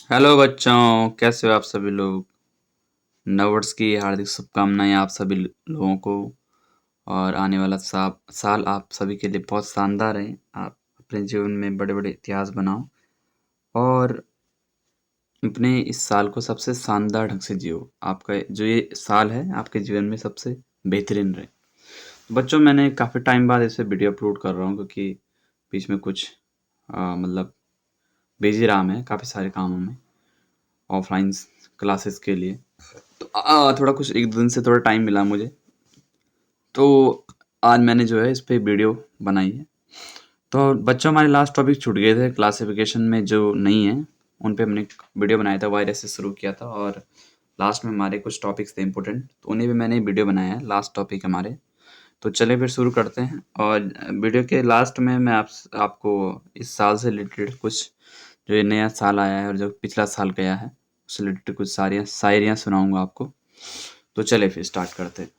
Hello बच्चों, कैसे हो आप सभी लोग। नववर्ष की हार्दिक शुभकामनाएं आप सभी लोगों को। और आने वाला साल आप सभी के लिए बहुत शानदार है। आप अपने जीवन में बड़े बड़े इतिहास बनाओ और अपने इस साल को सबसे शानदार ढंग से जियो। आपका जो ये साल है आपके जीवन में सबसे बेहतरीन रहे। तो बच्चों, मैंने काफ़ी टाइम बाद इसे वीडियो अपलोड कर रहा हूँ क्योंकि बीच में कुछ मतलब बिजी रहा मैं काफ़ी सारे कामों में, ऑफलाइन क्लासेस के लिए। तो थोड़ा कुछ एक दिन से थोड़ा टाइम मिला मुझे, तो आज मैंने जो है इस पे वीडियो बनाई है। तो बच्चों, हमारे लास्ट टॉपिक छूट गए थे क्लासिफिकेशन में जो नहीं है, उन पे हमने एक वीडियो बनाया था, वायरस से शुरू किया था और लास्ट में हमारे कुछ टॉपिक्स थे इंपॉर्टेंट, तो उन्हें भी मैंने वीडियो बनाया है। लास्ट टॉपिक हमारे, तो चलिए फिर शुरू करते हैं। और वीडियो के लास्ट में मैं आपको इस साल से रिलेटेड कुछ, जो ये नया साल आया है और जो पिछला साल गया है, उससे रिलेटेड कुछ सारियाँ शायरियाँ सुनाऊंगा आपको। तो चलिए फिर स्टार्ट करते हैं।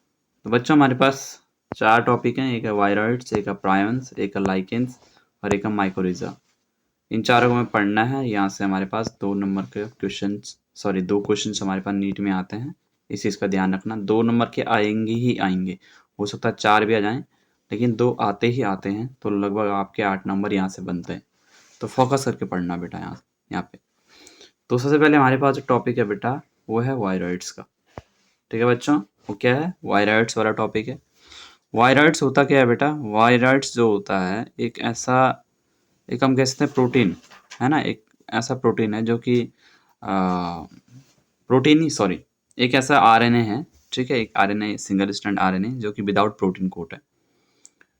तो बच्चों, हमारे पास 4 टॉपिक हैं। एक है वायरॉइड्स, एक है प्रायंस, एक है लाइकेंस और एक है माइकोरिज़ा। इन चारों को हमें पढ़ना है। यहाँ से हमारे पास 2 नंबर के क्वेश्चंस, सॉरी 2 क्वेश्चंस हमारे पास नीट में आते हैं। इस चीज़ का ध्यान रखना, 2 नंबर के आएँगे ही आएँगे। हो सकता है 4 भी आ जाएँ, लेकिन 2 आते ही आते हैं, तो लगभग आपके 8 नंबर यहाँ से बनते हैं। तो फोकस करके पढ़ना बेटा यहाँ पे। तो सबसे पहले हमारे पास जो टॉपिक है बेटा, वो है वायरॉइड्स का। ठीक है बच्चों, वो क्या है? वायरॉइड्स वाला टॉपिक है। वायरॉइड्स होता क्या है बेटा? वायरॉइड्स जो होता है एक ऐसा, एक हम कह सकते हैं प्रोटीन, है ना। एक ऐसा प्रोटीन है जो कि प्रोटीन ही, सॉरी, एक ऐसा आरएनए है। ठीक है, एक आरएनए, सिंगल स्ट्रैंड आरएनए, जो कि विदाउट प्रोटीन कोट है।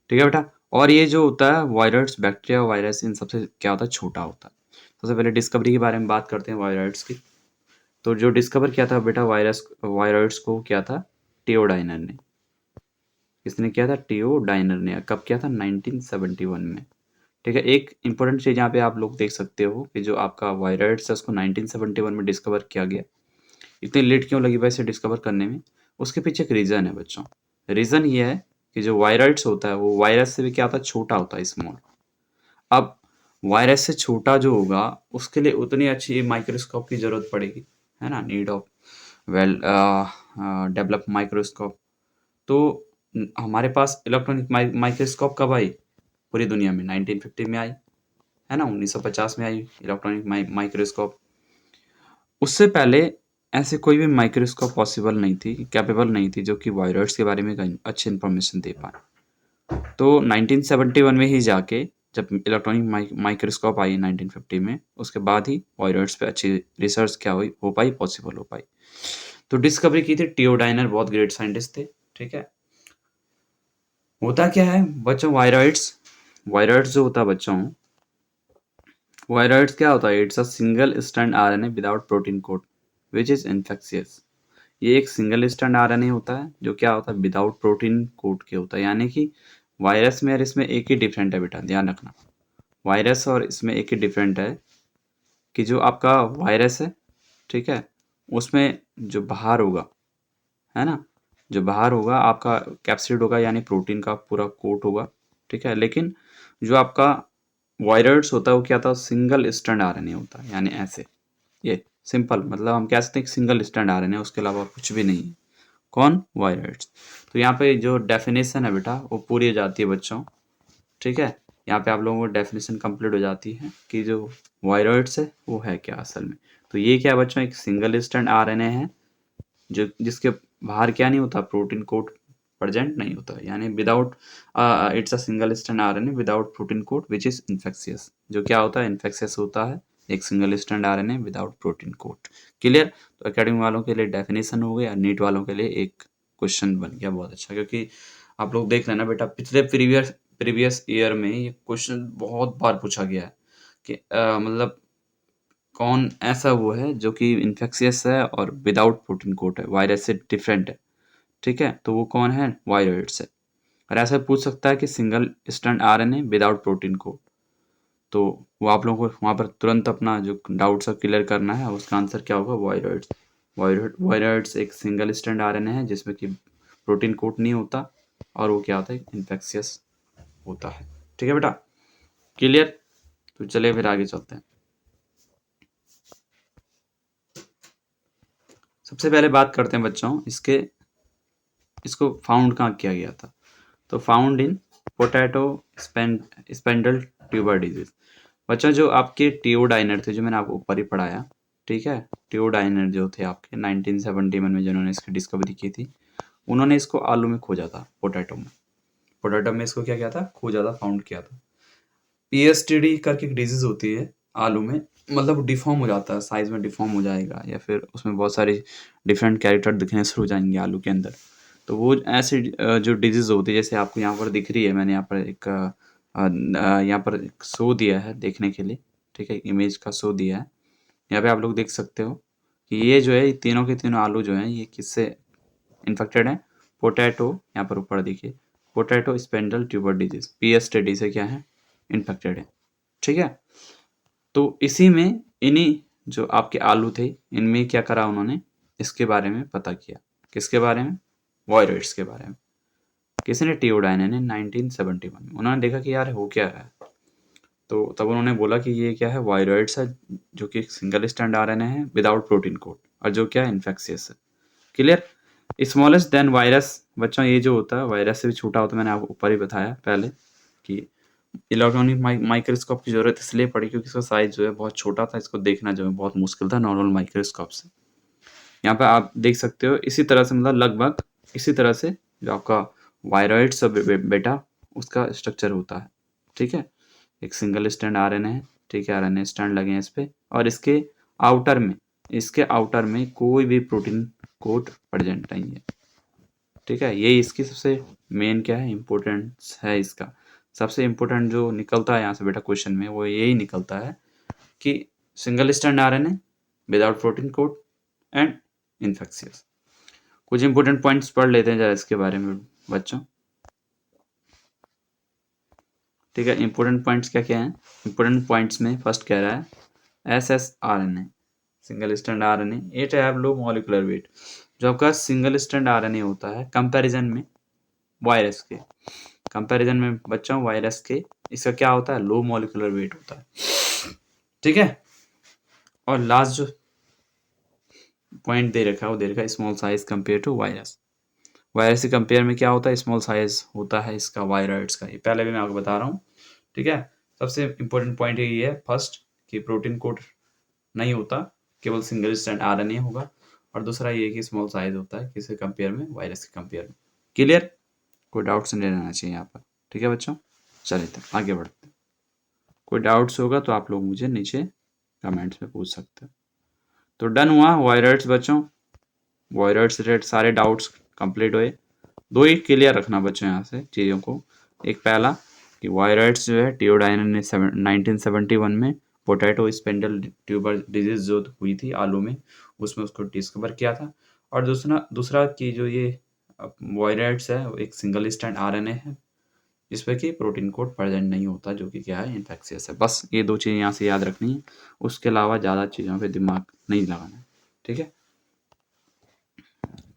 ठीक है बेटा। और ये जो होता है वायरॉइड्स, बैक्टीरिया वायरस, इन सबसे क्या होता है? छोटा होता है। सबसे पहले डिस्कवरी के बारे में बात करते हैं वायरॉइड्स की। तो जो डिस्कवर किया था बेटा वायरॉइड्स को, किया था टियोडाइनर ने। किसने किया था? टियोडाइनर ने। कब किया था? 1971 में। ठीक है। एक इंपॉर्टेंट चीज़ यहाँ पे आप लोग देख सकते हो कि जो आपका वायरॉइड्स है उसको 1971 में डिस्कवर किया गया। इतनी लेट क्यों लगी भाई इसे डिस्कवर करने में? उसके पीछे एक रीज़न है बच्चों। रीज़न ये है कि जो वायरॉइड्स होता है वो वायरस से भी क्या होता है? छोटा होता है, स्मॉल। अब वायरस से छोटा जो होगा उसके लिए उतनी अच्छी माइक्रोस्कोप की ज़रूरत पड़ेगी, है ना। Need of well develop microscope. तो हमारे पास इलेक्ट्रॉनिक माइक्रोस्कोप कब आई पूरी दुनिया में? 1950 में आई, है ना। 1950 में आई इलेक्ट्रॉनिक माइक्रोस्कोप। उससे पहले ऐसे कोई भी माइक्रोस्कोप पॉसिबल नहीं थी, कैपेबल नहीं थी, जो कि वायरस के बारे में अच्छी इन्फॉर्मेशन दे पाए। तो 1971 में ही जाके, जब इलेक्ट्रॉनिक माइक्रोस्कोप आई 1950 में, उसके बाद ही वायरस पे अच्छी रिसर्च क्या हुई, हो पाई, पॉसिबल हो पाई। तो डिस्कवरी की थी टियोडाइनर, बहुत ग्रेट साइंटिस्ट थे। ठीक है। होता क्या है बच्चों? वायरॉइड्स जो होता है बच्चों, वायरॉइड्स क्या होता है? It's a single strand RNA without protein code which is infectious. ये एक सिंगल स्ट्रैंड आरएनए होता है जो क्या होता है? विदाउट प्रोटीन कोड के होता है। यानी कि वायरस में और इसमें एक ही डिफरेंट है बेटा, ध्यान रखना। वायरस और इसमें एक ही डिफरेंट है कि जो आपका वायरस है, ठीक है, उसमें जो बाहर होगा, है ना, जो बाहर होगा आपका कैप्सिड होगा, यानी प्रोटीन का पूरा कोट होगा। ठीक है। लेकिन जो आपका वायरस होता है वो क्या था? सिंगल स्ट्रैंड आरएनए होता है, यानी ऐसे। ये सिंपल, मतलब हम कह सकते हैं सिंगल स्ट्रैंड आरएनए, उसके अलावा कुछ भी नहीं है। कौन? वायरस। तो यहाँ पे जो डेफिनेशन है बेटा वो पूरी हो जाती है बच्चों। ठीक है। यहाँ पे आप लोगों को डेफिनेशन कंप्लीट हो जाती है कि जो वायरॉइड्स है वो है क्या असल में। तो ये क्या है बच्चों? एक सिंगल स्ट्रैंड आरएनए है जो जिसके बाहर क्या नहीं होता? प्रोटीन कोड प्रेजेंट नहीं होता, यानी without, it's a single strand RNA without protein code which is infectious. जो क्या होता है? इन्फेक्शियस होता है। एक single strand RNA without protein code. Clear? तो एकेडमी वालों के लिए डेफिनेशन हो गया, नीट वालों के लिए एक क्वेश्चन बन गया, बहुत अच्छा। क्योंकि आप लोग देख लेना बेटा, पिछले प्रीवियस प्रीवियस ईयर में ये क्वेश्चन बहुत बार पूछा गया है कि मतलब कौन ऐसा वो है जो कि इन्फेक्शियस है और विदाउट प्रोटीन कोट है, वायरस से डिफरेंट है। ठीक है। तो वो कौन है? वायरस है। और ऐसा पूछ सकता है कि single strand RNA without protein coat. तो वो आप लोगों को वहाँ पर तुरंत अपना जो डाउट सा क्लियर करना है, उसका आंसर क्या होगा? वायरस। वायरस एक सिंगल स्ट्रैंड आरएनए है जिसमें कि प्रोटीन कोट नहीं होता, और वो क्या होता है? इन्फेक्शियस होता है। ठीक है बेटा, क्लियर? तो चलिए फिर आगे चलते हैं। सबसे पहले बात करते हैं बच्चों इसको फाउंड कहाँ किया गया था। तो found in potato spindle tuber disease. बच्चों जो आपके टियोडाइनर थे, जो मैंने आपको ऊपर ही पढ़ाया, ठीक है, टियोडाइनर जो थे आपके 1971 में जिन्होंने इसकी डिस्कवरी की थी, उन्होंने इसको आलू में खोजा था, पोटैटो में इसको क्या किया था, खोजा था, फाउंड किया था। पीएसटीडी करके एक डिजीज होती है आलू में, मतलब डिफॉर्म हो जाता है, साइज में डिफॉर्म हो जाएगा, या फिर उसमें बहुत सारे डिफरेंट कैरेक्टर दिखने शुरू हो जाएंगे आलू के अंदर। तो वो ऐसी जो डिजीज होती है, जैसे आपको यहाँ पर दिख रही है, मैंने यहाँ पर एक यहाँ पर एक शो दिया है देखने के लिए, ठीक है, इमेज का शो दिया है। यहाँ पे आप लोग देख सकते हो कि ये जो है, ये तीनों के तीनों आलू जो हैं, ये किससे इन्फेक्टेड है, पोटैटो, यहाँ पर ऊपर देखिए, पोटैटो स्पेंडल ट्यूबर डिजीज, पीएसटीडी से क्या है, इन्फेक्टेड है, ठीक है। तो इसी में इन्हीं जो आपके आलू थे, इनमें क्या करा उन्होंने, इसके बारे में पता किया। किसके बारे में, वायरॉइड्स के बारे में। किसने, टियोडाइन ने 1971 में। उन्होंने देखा कि यार हो क्या रहा है, तो तब उन्होंने बोला कि ये क्या है, वायरॉइड्स है, जो कि सिंगल स्टैंड आरएनए है विदाउट प्रोटीन कोड, और जो क्या है, इन्फेक्शियस है। क्लियर। Smallest than virus. बच्चों ये जो होता है वायरस से भी छोटा होता है, मैंने आपको ऊपर ही बताया पहले कि इलेक्ट्रॉनिक माइक्रोस्कोप की जरूरत इसलिए पड़ी क्योंकि इसका साइज जो है बहुत छोटा था, इसको देखना जो है बहुत मुश्किल था नॉर्मल माइक्रोस्कोप से। यहाँ पे आप देख सकते हो इसी तरह से, मतलब लगभग इसी तरह से जो आपका वायरॉइड्स बेटा उसका स्ट्रक्चर होता है, ठीक है। एक सिंगल स्टैंड आरएनए है, ठीक है, आरएनए स्टैंड लगे हैं इस पे, और इसके आउटर में कोई भी प्रोटीन कोड प्रेजेंट नहीं है, ठीक है। यही इसकी सबसे मेन क्या है, इम्पोर्टेंस है इसका। सबसे इम्पोर्टेंट जो निकलता है यहाँ से बेटा क्वेश्चन में, वो यही निकलता है कि single stand RNA without protein code and infectious. कुछ इंपॉर्टेंट पॉइंट्स पढ़ लेते हैं जरा इसके बारे में बच्चों, ठीक है। इंपॉर्टेंट पॉइंट्स क्या क्या हैं, इंपॉर्टेंट पॉइंट्स में फर्स्ट कह रहा है SSRNA, single stand RNA, it have low molecular weight. जो आपका सिंगल स्टैंड आरएनए होता है कंपैरिजन में वायरस के, कंपैरिजन में बच्चों वायरस के, इसका क्या होता है, लो मॉलिक्यूलर वेट होता है, ठीक है। और लास्ट जो पॉइंट दे रखा है वो दे रखा है small size compare to virus. Virus से कंपेयर में क्या होता है, स्मॉल साइज होता है इसका वायरॉइड्स का, ये पहले भी मैं आपको बता रहा हूँ, ठीक है। सबसे इंपॉर्टेंट पॉइंट यही है फर्स्ट कि प्रोटीन कोड नहीं होता, केवल सिंगल स्टैंड आरएनए होगा, और दूसरा ये कि स्मॉल साइज होता है किसके कंपेयर में, वायरस के कंपेयर में। क्लियर, कोई डाउट्स नहीं रहना चाहिए यहाँ पर, ठीक है बच्चों। चलिए तब आगे बढ़ते हैं, कोई डाउट्स होगा तो आप लोग मुझे नीचे कमेंट्स में पूछ सकते हैं। तो डन हुआ वायरॉइड्स बच्चों, वायरॉइड्स रिलेटेड सारे डाउट्स कंप्लीट हुए। दो ही क्लियर रखना बच्चों यहाँ से चीज़ों को, एक पहला कि वायरॉइड्स जो है टियोडाइन ने 1971 में पोटैटो स्पेंडल ट्यूबर डिजीज जो हुई थी आलू में, उसमें उसको डिस्कवर किया था। और दूसरा दूसरा कि जो ये वायरॉइड्स है वो एक सिंगल स्टैंड आरएनए है जिसपे कि प्रोटीन कोड प्रेजेंट नहीं होता, जो कि क्या है, इन्फेक्शियस है। बस ये दो चीज़ें यहाँ से याद रखनी है, उसके अलावा ज़्यादा चीज़ों पे दिमाग नहीं लगाना है, ठीक है।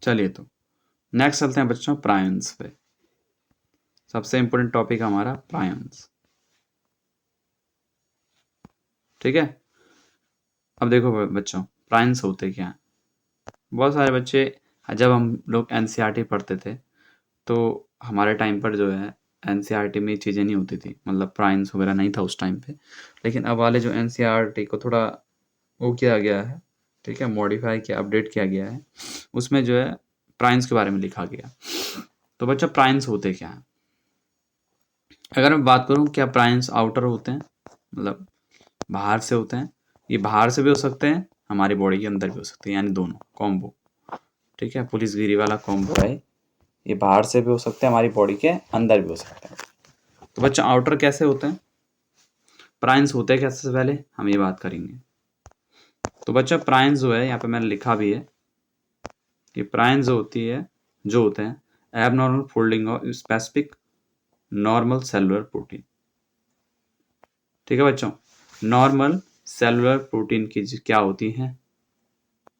चलिए तो नेक्स्ट चलते हैं बच्चों प्रायंस पे। सबसे इंपॉर्टेंट टॉपिक हमारा प्रायंस, ठीक है। अब देखो बच्चों प्रायंस होते क्या हैं। बहुत सारे बच्चे, जब हम लोग एनसीईआरटी पढ़ते थे तो हमारे टाइम पर जो है एनसीईआरटी में चीज़ें नहीं होती थी, मतलब प्राइम्स वगैरह नहीं था उस टाइम पे। लेकिन अब वाले जो एनसीईआरटी को थोड़ा वो किया गया है, ठीक है, मॉडिफाई किया, अपडेट किया गया है, उसमें जो है प्राइम्स के बारे में लिखा गया। तो बच्चों प्राइम्स होते क्या हैं, अगर मैं बात करूं क्या प्राइम्स आउटर होते हैं, मतलब बाहर से होते हैं, ये बाहर से भी हो सकते हैं, हमारी बॉडी के अंदर भी हो सकते हैं, यानी दोनों कॉम्बो, ठीक है, पुलिस गिरी वाला कॉम्बो है। ये बाहर से भी हो सकते हैं, हमारी बॉडी के अंदर भी हो सकते हैं। तो बच्चों आउटर कैसे होते हैं, प्राइम्स होते हैं कैसे, से पहले हम ये बात करेंगे। तो बच्चों प्राइम्स जो है यहाँ पे मैंने लिखा भी है कि प्राइम्स जो होते हैं abnormal folding of specific normal cellular protein, ठीक है बच्चों। नॉर्मल सेलुलर प्रोटीन की क्या होती है,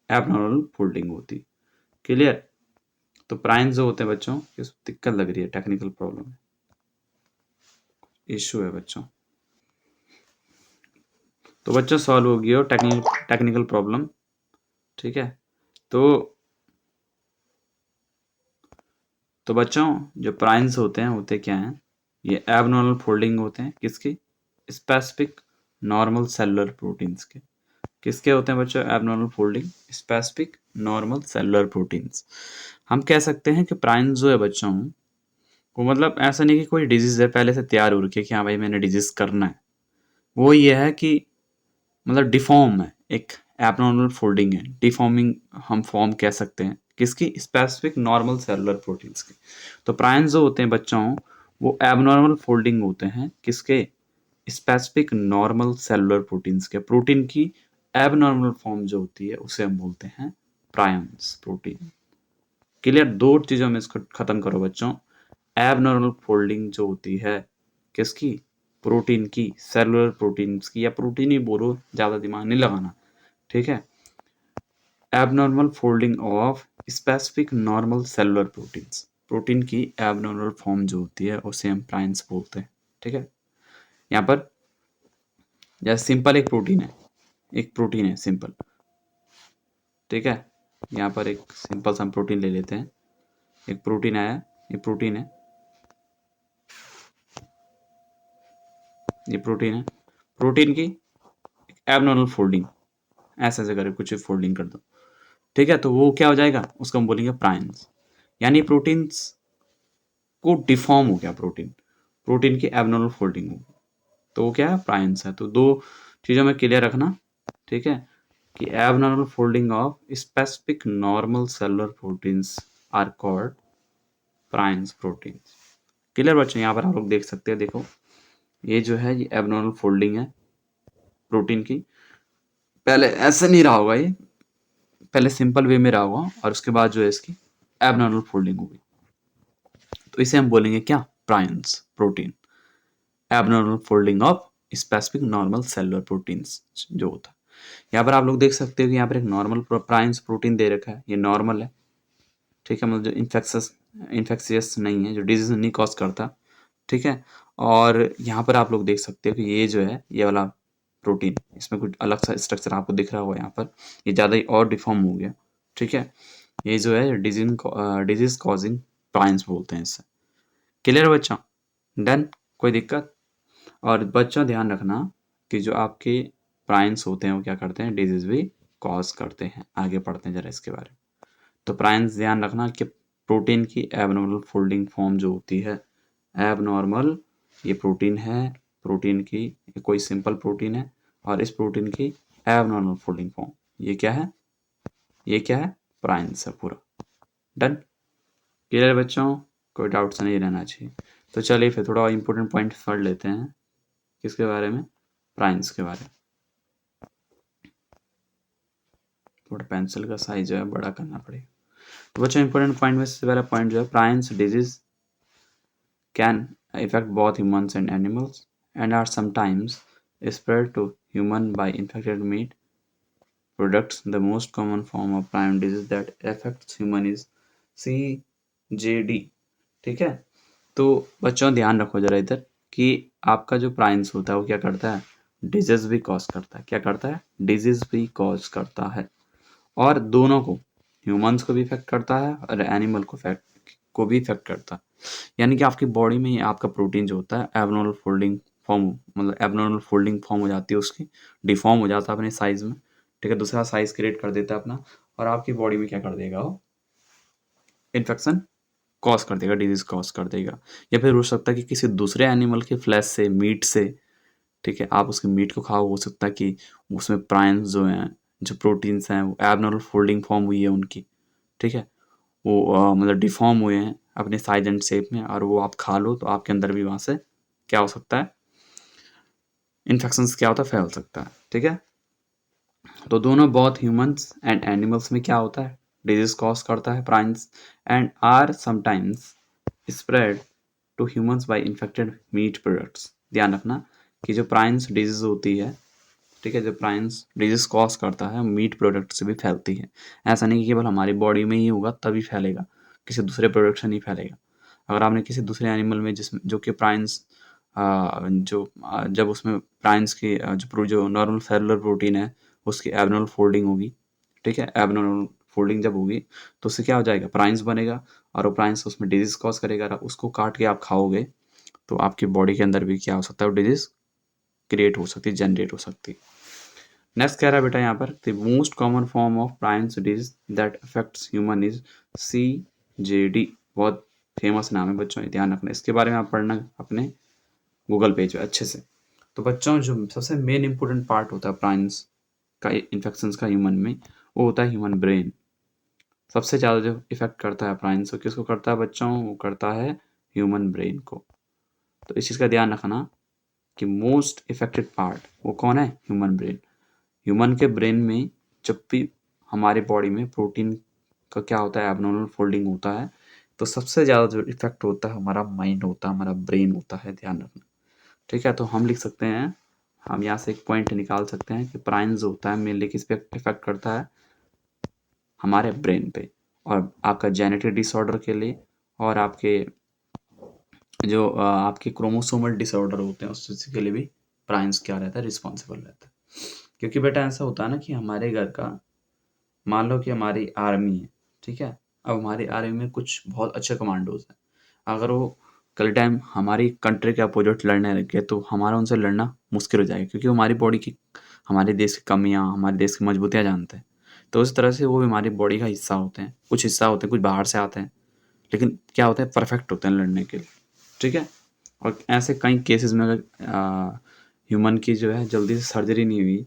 एबनॉर्मल फोल्डिंग होती, क्लियर। तो प्राइम्स जो होते हैं बच्चों, दिक्कत लग रही है, टेक्निकल प्रॉब्लम है, इश्यू है बच्चों। तो बच्चों सॉल्व हो गया टेक्निकल प्रॉब्लम, ठीक है। तो बच्चों जो प्राइन्स होते हैं होते क्या हैं, ये एबनॉर्मल फोल्डिंग होते हैं किसकी, स्पेसिफिक नॉर्मल सेलुलर प्रोटीन्स के। किसके होते हैं बच्चों abnormal folding, specific normal cellular proteins. हम कह सकते हैं कि प्राइन्स जो है बच्चों वो मतलब ऐसा नहीं कि कोई डिजीज है पहले से तैयार हो रखी है कि हाँ भाई मैंने डिजीज करना है, वो ये है कि मतलब डिफॉर्म है, एक एबनॉर्मल फोल्डिंग है, डिफॉर्मिंग हम फॉर्म कह सकते हैं किसकी, स्पेसिफिक नॉर्मल सेलुलर प्रोटीन्स की। तो प्राइन्स जो होते हैं बच्चों वो एबनॉर्मल फोल्डिंग होते हैं किसके, स्पेसिफिक नॉर्मल सेलुलर प्रोटीन्स के। प्रोटीन की एबनॉर्मल फॉर्म जो होती है उसे हम बोलते हैं प्रायंस प्रोटीन। क्लियर, दो चीजों में इसको खत्म करो बच्चों। एबनॉर्मल फोल्डिंग जो होती है किसकी, प्रोटीन की, सेलुलर प्रोटीन्स की, या प्रोटीन ही बोलो, ज्यादा दिमाग नहीं लगाना, ठीक है। Abnormal folding of specific normal cellular proteins, protein की एबनॉर्मल फॉर्म जो होती है उसे हम प्राइंस बोलते हैं, ठीक है। यहाँ पर जैसे सिंपल एक प्रोटीन है, एक प्रोटीन है सिंपल, ठीक है। यहाँ पर एक सिंपल सा प्रोटीन ले लेते हैं, एक प्रोटीन आया, ये प्रोटीन है, ये प्रोटीन है, प्रोटीन की एबनॉर्मल फोल्डिंग, ऐसे ऐसे करके कुछ फोल्डिंग कर दो, ठीक है। तो वो क्या हो जाएगा, उसको हम बोलेंगे प्राइन्स, यानी प्रोटीन्स को डिफॉर्म हो गया प्रोटीन, प्रोटीन की एबनॉर्मल फोल्डिंग हो, तो वो क्या है, प्राइन्स है। तो दो चीज़ों में क्लियर रखना, ठीक है, कि abnormal folding of specific normal cellular proteins are called prions proteins. Clear बच्चों, यहाँ पर आप लोग देख सकते हैं, देखो ये जो है ये एबनॉर्मल फोल्डिंग है प्रोटीन की, पहले ऐसे नहीं रहा होगा, ये पहले सिंपल वे में रहा होगा और उसके बाद जो है इसकी एबनॉर्मल फोल्डिंग होगी, तो इसे हम बोलेंगे क्या, prions protein, abnormal folding of specific normal cellular proteins जो होता है। यहाँ पर आप लोग देख सकते हो कि यहाँ पर एक नॉर्मल प्राइन्स प्रोटीन दे रखा है, ये नॉर्मल है, ठीक है, मतलब जो इन्फेक्शियस नहीं है, जो डिजीज नहीं कॉज करता, ठीक है। और यहाँ पर आप लोग देख सकते हो कि ये जो है ये वाला प्रोटीन, इसमें कुछ अलग सा स्ट्रक्चर आपको दिख रहा होगा, यहाँ पर ये ज़्यादा ही और डिफॉर्म हो गया, ठीक है। ये जो है डिजीज कॉजिंग प्राइन्स बोलते हैं इससे। क्लियर बच्चों, डन, कोई दिक्कत। और बच्चों ध्यान रखना कि जो आपके प्राइन्स होते हैं वो क्या करते हैं, डिजीज भी कॉज करते हैं। आगे पढ़ते हैं जरा इसके बारे में। तो प्राइन्स ध्यान रखना कि प्रोटीन की एबनॉर्मल फोल्डिंग फॉर्म जो होती है, एबनॉर्मल, ये प्रोटीन है, प्रोटीन की ये कोई सिंपल प्रोटीन है, और इस प्रोटीन की एबनॉर्मल फोल्डिंग फॉर्म, ये क्या है, ये क्या है, प्राइन्स है पूरा। डन, क्लियर बच्चों, कोई डाउट नहीं रहना चाहिए। तो चलिए फिर थोड़ा इंपॉर्टेंट पॉइंट पढ़ लेते हैं, किसके बारे में, प्राइन्स के बारे में। थोड़ा पेंसिल का साइज जो है बड़ा करना पड़ेगा। तो बच्चों इंपॉर्टेंट पॉइंट में सबसे पहला पॉइंट जो है, prions disease can affect both humans and animals and are sometimes spread to human by infected meat products. The most common form of prion disease that affects human is CJD, ठीक है। तो बच्चों ध्यान रखो जरा इधर कि आपका जो प्राइन्स होता है वो क्या करता है, डिजीज भी कॉज करता है, क्या करता है, डिजीज भी कॉज करता है, और दोनों को, ह्यूमंस को भी इफेक्ट करता है और एनिमल को भी इफेक्ट करता है। यानी कि आपकी बॉडी में ही आपका प्रोटीन जो होता है एबनॉर्मल फोल्डिंग फॉर्म, मतलब एबनॉर्मल फोल्डिंग फॉर्म हो जाती है उसकी, डिफॉर्म हो जाता है अपने साइज में, ठीक है, दूसरा साइज क्रिएट कर देता है अपना, और आपकी बॉडी में क्या कर देगा, वो इन्फेक्शन कॉज कर देगा, डिजीज कॉज कर देगा। या फिर हो सकता है कि किसी दूसरे एनिमल के फ्लैश से, मीट से, ठीक है, आप उसके मीट को खाओ, हो सकता है कि उसमें प्राइन्स जो हैं, जो प्रोटीन्स हैं, वो एबनॉर्मल फोल्डिंग फॉर्म हुई है उनकी, ठीक है, वो मतलब डिफॉर्म हुए हैं अपने साइज एंड शेप में, और वो आप खा लो तो आपके अंदर भी वहाँ से क्या हो सकता है, इन्फेक्शंस क्या होता है, फैल सकता है, ठीक है। तो दोनों बहुत ह्यूमंस एंड एनिमल्स में क्या होता है, डिजीज कॉज करता है prions, and are sometimes spread to humans by infected meat products. ध्यान रखना कि जो प्राइन्स डिजीज होती है, ठीक है, जो प्राइन्स डिजीज कॉज करता है मीट प्रोडक्ट से भी फैलती है। ऐसा नहीं कि केवल हमारी बॉडी में ही होगा तभी फैलेगा, किसी दूसरे प्रोडक्ट से नहीं फैलेगा। अगर आपने किसी दूसरे एनिमल में जिसमें जो कि प्राइन्स जब उसमें प्राइन्स की जो नॉर्मल सेलुलर प्रोटीन है उसकी एबनॉर्मल फोल्डिंग होगी, ठीक है, एबनॉर्मल फोल्डिंग जब होगी तो उससे क्या हो जाएगा, प्राइन्स बनेगा, और वो प्राइन्स उसमें डिजीज कॉज करेगा, और उसको काट के आप खाओगे तो आपकी बॉडी के अंदर भी क्या हो सकता है, वो डिजीज क्रिएट हो सकती है, जनरेट हो सकती है। नेक्स्ट कह रहा है बेटा यहाँ पर, the most common form of prions disease that affects human is CJD। बहुत फेमस नाम है बच्चों, ध्यान रखना, इसके बारे में आप पढ़ना अपने गूगल पेज पे अच्छे से। तो बच्चों जो सबसे मेन इंपॉर्टेंट पार्ट होता है प्राइन्स का इन्फेक्शन का ह्यूमन में, वो होता है ह्यूमन ब्रेन। सबसे ज़्यादा जो इफेक्ट करता है प्राइन्स को, किसको करता है बच्चों, वो करता है ह्यूमन ब्रेन को। तो इस चीज़ का ध्यान रखना कि मोस्ट इफेक्टेड पार्ट वो कौन है, ह्यूमन ब्रेन। ह्यूमन के ब्रेन में जब भी हमारे बॉडी में प्रोटीन का क्या होता है, एबनॉर्मल फोल्डिंग होता है, तो सबसे ज़्यादा जो इफेक्ट होता है हमारा माइंड होता है, हमारा ब्रेन होता है, ध्यान रखना। ठीक है, तो हम लिख सकते हैं, हम यहाँ से एक पॉइंट निकाल सकते हैं कि प्राइम जो होता है मेनली किस पे इफेक्ट करता है, हमारे ब्रेन पे, और आपका जेनेटिक डिसऑर्डर के लिए, और आपके जो आपके क्रोमोसोमल डिसऑर्डर होते हैं उस चीज़ के लिए भी प्राइम्स क्या रहता है, रिस्पॉन्सिबल रहता है। क्योंकि बेटा ऐसा होता है ना कि हमारे घर का, मान लो कि हमारी आर्मी है, ठीक है, अब हमारी आर्मी में कुछ बहुत अच्छे कमांडोज हैं, अगर वो कल टाइम हमारी कंट्री के अपोजिट लड़ने लग गए तो हमारा उनसे लड़ना मुश्किल हो जाएगा, क्योंकि वो हमारी बॉडी की, हमारे देश की कमियाँ, हमारे देश की मजबूतियाँ जानते हैं। तो उस तरह से वो भी हमारी बॉडी का हिस्सा होते हैं, कुछ हिस्सा होते हैं, कुछ बाहर से आते हैं, लेकिन क्या होते हैं, परफेक्ट होते हैं लड़ने के लिए। ठीक है, और ऐसे कई केसेस में अगर ह्यूमन की जो है जल्दी से सर्जरी नहीं हुई,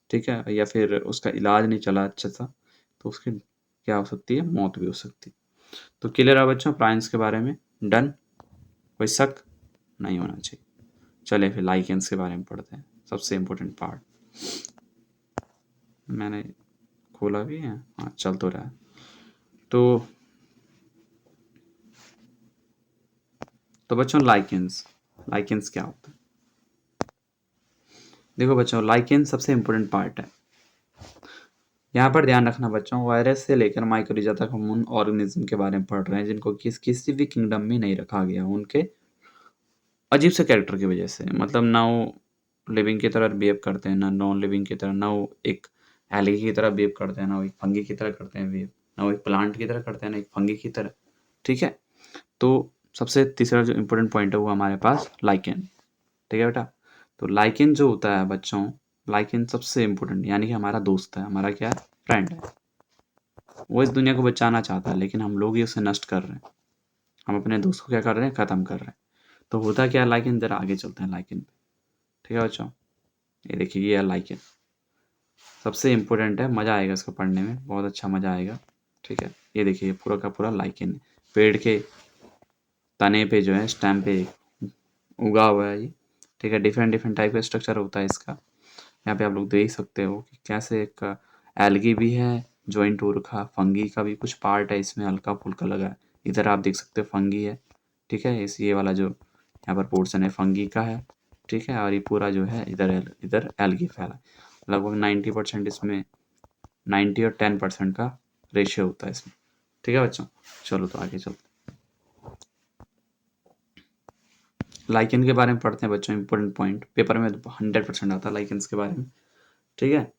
ठीक है, या फिर उसका इलाज नहीं चला अच्छा सा, तो उसकी क्या हो सकती है, मौत भी हो सकती है। तो क्लियर है बच्चों प्राइम्स के बारे में, डन, कोई शक नहीं होना चाहिए। चलिए फिर लाइकेंस के बारे में पढ़ते हैं, सबसे इम्पोर्टेंट पार्ट। मैंने खोला भी है, हाँ चल तो रहा है। तो बच्चों लाइकेंस, लाइकेंस क्या होता है, देखो बच्चों लाइकेन सबसे इम्पोर्टेंट पार्ट है। यहाँ पर ध्यान रखना बच्चों, वायरस से लेकर माइक्रोरिजा तक हम उन ऑर्गेनिज्म के बारे में पढ़ रहे हैं जिनको किसी भी किंगडम में नहीं रखा गया, उनके अजीब से कैरेक्टर की वजह से, मतलब ना वो लिविंग की तरह बिहेव करते हैं, ना नॉन लिविंग की तरह, ना वो एक एलगी की तरह बिहेव करते हैं, ना वो एक फंगी की तरह करते हैं बिहेव, ना वो एक प्लांट की तरह करते हैं, ना एक फंगी की तरह। ठीक है, तो सबसे तीसरा जो इम्पोर्टेंट पॉइंट है वो हमारे पास लाइकेन। ठीक है बेटा, तो लाइकेन जो होता है बच्चों, लाइकेन सबसे इम्पोर्टेंट, यानी कि हमारा दोस्त है, हमारा क्या है, फ्रेंड है। वो इस दुनिया को बचाना चाहता है, लेकिन हम लोग ही उसे नष्ट कर रहे हैं, हम अपने दोस्त को क्या कर रहे हैं, ख़त्म कर रहे हैं। तो होता क्या है लाइकेन, जरा आगे चलते हैं लाइकेन पे। ठीक है बच्चों, ये देखिए ये है लाइकेन, सबसे इम्पोर्टेंट है, मज़ा आएगा इसको पढ़ने में, बहुत अच्छा मज़ा आएगा। ठीक है, ये देखिए पूरा का पूरा लाइकेन है, पेड़ के तने पे जो है, स्टेम पे उगा हुआ है ये। ठीक है, डिफरेंट डिफरेंट टाइप का स्ट्रक्चर होता है इसका। यहाँ पे आप लोग देख सकते हो कि कैसे एक एल्गी भी है, जॉइंट हो रखा, फंगी का भी कुछ पार्ट है इसमें, हल्का फुल्का लगा है। इधर आप देख सकते हो फंगी है। ठीक है, इस ये वाला जो यहाँ पर पोर्शन है फंगी का है। ठीक है, और ये पूरा जो है इधर इधर एल्गी फैला है। लगभग 90% इसमें, 90 और 10% का रेशियो होता है इसमें। ठीक है बच्चों, चलो तो आगे चलते लाइकेन के बारे में पढ़ते हैं बच्चों, इंपॉर्टेंट पॉइंट पेपर में 100% आता है लाइकेंस के बारे में। ठीक है,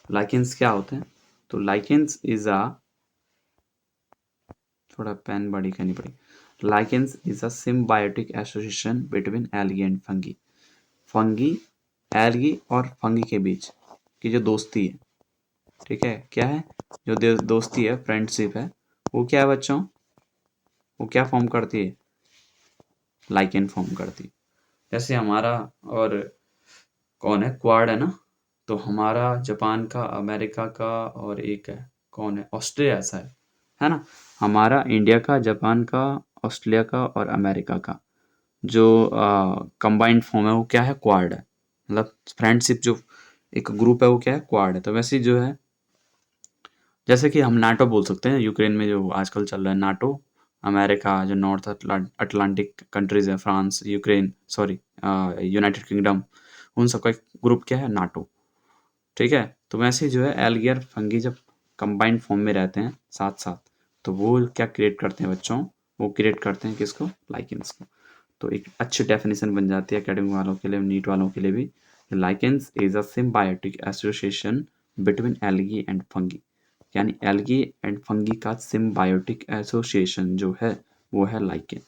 लाइकेंस क्या होते हैं, तो लाइकेंस इज अ, थोड़ा पेन बड़ी करनी पड़ी। Lichens is a symbiotic association between algae and fungi. Fungi, algae और फंगी के बीच की जो दोस्ती है, ठीक है, क्या है, जो दोस्ती है, फ्रेंडशिप है, वो क्या है बच्चों, वो क्या फॉर्म करती है, लाइकेन फॉर्म करती है। जैसे हमारा और कौन है, क्वाड है ना, तो हमारा जापान का, अमेरिका का, और एक है कौन है, ऑस्ट्रेलिया ऐसा है ना। हमारा इंडिया का, जापान का, ऑस्ट्रेलिया का और अमेरिका का जो कंबाइंड फॉर्म है वो क्या है, क्वाड है। मतलब फ्रेंडशिप जो एक ग्रुप है वो क्या है, क्वाड है। तो वैसे ही जो है, जैसे कि हम नाटो बोल सकते हैं, यूक्रेन में जो आजकल चल रहा है नाटो, अमेरिका जो नॉर्थ अटलांटिक कंट्रीज है, France, Ukraine, sorry, United kingdom, उन सबका एक ग्रुप क्या है, नाटो। ठीक है, तो वैसे ही जो है एल्गी और फंगी जब कंबाइंड फॉर्म में रहते हैं साथ साथ, तो वो क्या क्रिएट करते हैं बच्चों, वो क्रिएट करते हैं किसको, लाइकेंस को। तो एक अच्छी डेफिनेशन बन जाती है एकेडमिक वालों के लिए, नीट वालों के लिए भी। Lichens is a symbiotic association between algae and fungi. यानी एल्गी एंड फंगी का सिम्बायोटिक एसोसिएशन जो है वो है लाइकेन।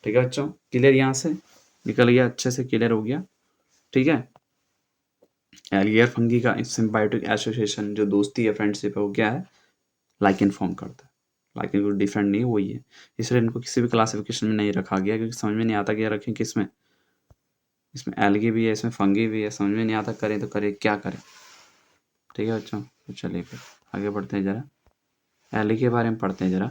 ठीक है बच्चों, क्लियर? यहाँ से निकल गया, अच्छे से क्लियर हो गया। ठीक है, एल्गी और फंगी का सिम्बायोटिक एसोसिएशन जो दोस्ती है, फ्रेंडशिप है, वो क्या है? लाइकेन फॉर्म करता है। लाइकेन कुछ डिफरेंट नहीं, वही है। इसलिए इनको किसी भी क्लासिफिकेशन में नहीं रखा गया, क्योंकि समझ में नहीं आता कि यार रखें किसमें। इसमें एल्गी भी है, इसमें फंगी भी है, समझ में नहीं आता करें तो करें क्या करें। ठीक है बच्चों, तो चलिए फिर आगे बढ़ते हैं, जरा एल्गी के बारे में पढ़ते हैं। जरा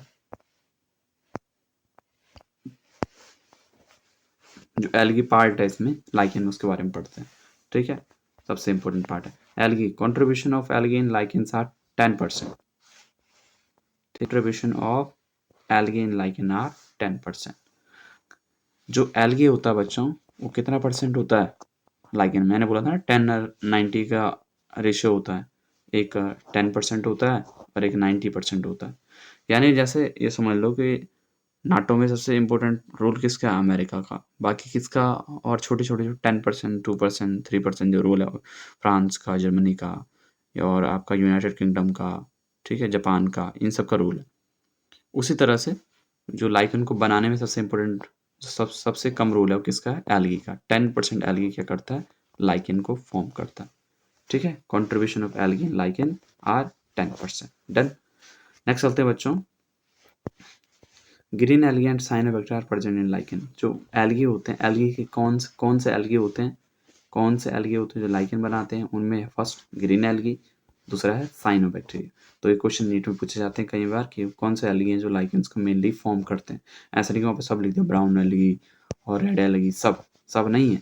जो एल्गी पार्ट है इसमें लाइकेन, उसके बारे में पढ़ते हैं। ठीक है, सबसे इंपॉर्टेंट पार्ट है algae. Contribution of algae in lichens are 10%। Contribution of algae in lichen are 10%। जो एल्गी होता है बच्चों, वो कितना परसेंट होता है लाइकेन? मैंने बोला था ना 10-90 का रेशियो होता है। एक 10% होता है और एक 90% होता है। यानी जैसे ये समझ लो कि नाटो में सबसे इम्पोर्टेंट रोल किसका है? अमेरिका का। बाकी किसका? और छोटे छोटे जो 10%, 2%, 3% जो रोल है, फ्रांस का, जर्मनी का, या और आपका यूनाइटेड किंगडम का, ठीक है, जापान का, इन सब का रोल है। उसी तरह से जो लाइकन को बनाने में सबसे इम्पोर्टेंट, सबसे कम रोल है, वो किसका है? एल्गी का। 10% एल्गी क्या करता है? लाइकन को फॉर्म करता है। ठीक है, contribution of algae in lichen are 10%। Done. Next चलते हैं बच्चों, green algae and cyanobacteria are present in lichen. जो एल्गी होते हैं, एल्गी के कौन से एल्गी होते हैं? कौन से एल्गी होते हैं जो लाइकेन बनाते हैं? उनमें फर्स्ट ग्रीन एल्गी, दूसरा है साइनोबैक्टीरिया। तो ये क्वेश्चन नीट में पूछे जाते हैं कई बार कि कौन से एल्गी हैं जो लाइकेन्स को मेनली फॉर्म करते हैं। ऐसा नहीं कि वहाँ पे सब लिख दिया, ब्राउन एल्गी और रेड एल्गी, सब नहीं है।